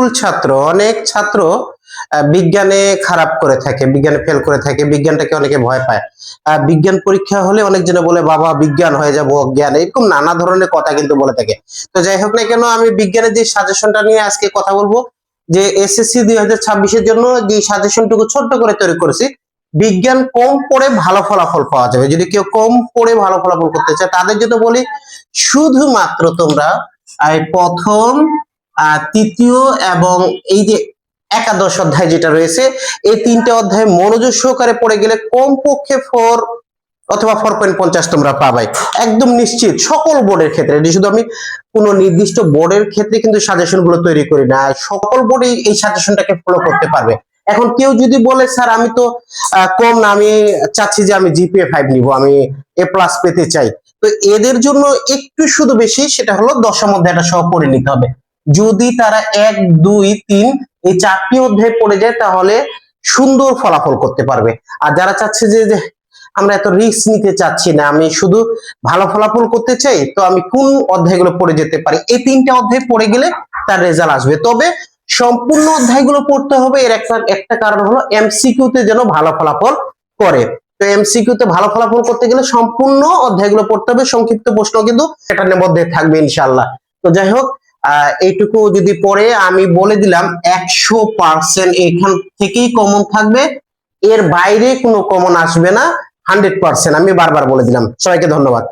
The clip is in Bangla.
বিপুল ছাত্র, অনেক ছাত্র বিজ্ঞানে খারাপ করে থাকে, বিজ্ঞানে ফেল করে থাকে, বিজ্ঞানটাকে অনেকে ভয় পায়। বিজ্ঞান পরীক্ষা হলে অনেকজনে বলে বাবা বিজ্ঞান হয়ে যাব অজ্ঞান, এরকম নানা ধরনের কথা কিন্তু বলে থাকে। তো যাই হোক না কেন, আমি বিজ্ঞানের যে সাজেশনটা নিয়ে আজকে কথা বলবো, যে এসএসসি 2026-এর জন্য যে সাজেশনটুকু ছোট্ট করে তৈরি করেছি, বিজ্ঞান কম পড়ে ভালো ফলাফল পাওয়া যাবে। যদি কেউ কম পড়ে ভালো ফলাফল করতে চায় তাদের জন্য বলি, শুধুমাত্র তোমরা প্রথম, তৃতীয় এবং এই যে একাদশ অধ্যায় যেটা রয়েছে, এই তিনটে অধ্যায় মনোযোগ সহকারে পড়ে গেলে কমপক্ষে 4 অথবা 4.50 তোমরা পাবাই, একদম নিশ্চিত। সকল বোর্ডের ক্ষেত্রে, এটি শুধু আমি কোন নির্দিষ্ট বোর্ডের ক্ষেত্রে কিন্তু সাজেশন গুলো তৈরি করি না, সকল বোর্ডে এই সাজেশনটাকে ফলো করতে পারবে। এখন কেউ যদি বলে স্যার আমি তো কম না, আমি চাচ্ছি যে আমি জিপিএ 5 নিব, আমি A+ পেতে চাই, তো এদের জন্য একটু শুধু বেশি, সেটা হলো দশম অধ্যায়টা সহ পড়ে নিতে হবে। যদি তারা 1, 2, 3 এই 4টি অধ্যায় পড়ে যায় তাহলে সুন্দর ফলাফল করতে পারবে। আর যারা চাচ্ছে যে আমরা এত রিস্ক নিতে চাচ্ছি না, আমি শুধু ভালো ফলাফল করতে চাই, তো আমি কোন অধ্যায়গুলো পড়ে যেতে পারি, এই 3টে অধ্যায় পড়ে গেলে তার রেজাল্ট আসবে। তবে সম্পূর্ণ অধ্যায়গুলো পড়তে হবে, এর একটা কারণ হলো এমসিকিউ তে যেন ভালো ফলাফল করে। তো এমসিকিউ তে ভালো ফলাফল করতে গেলে সম্পূর্ণ অধ্যায়গুলো পড়তে হবে, সংক্ষিপ্ত প্রশ্ন কিন্তু এটার মধ্যে থাকবে ইনশাআল্লাহ। তো যাই হোক, এইটুকু যদি পড়ে, আমি বলে দিলাম 100% এখান থেকেই কমন থাকবে, এর বাইরে কোনো কমন আসবে না 100%, আমি বারবার বলে দিলাম। সবাইকে ধন্যবাদ।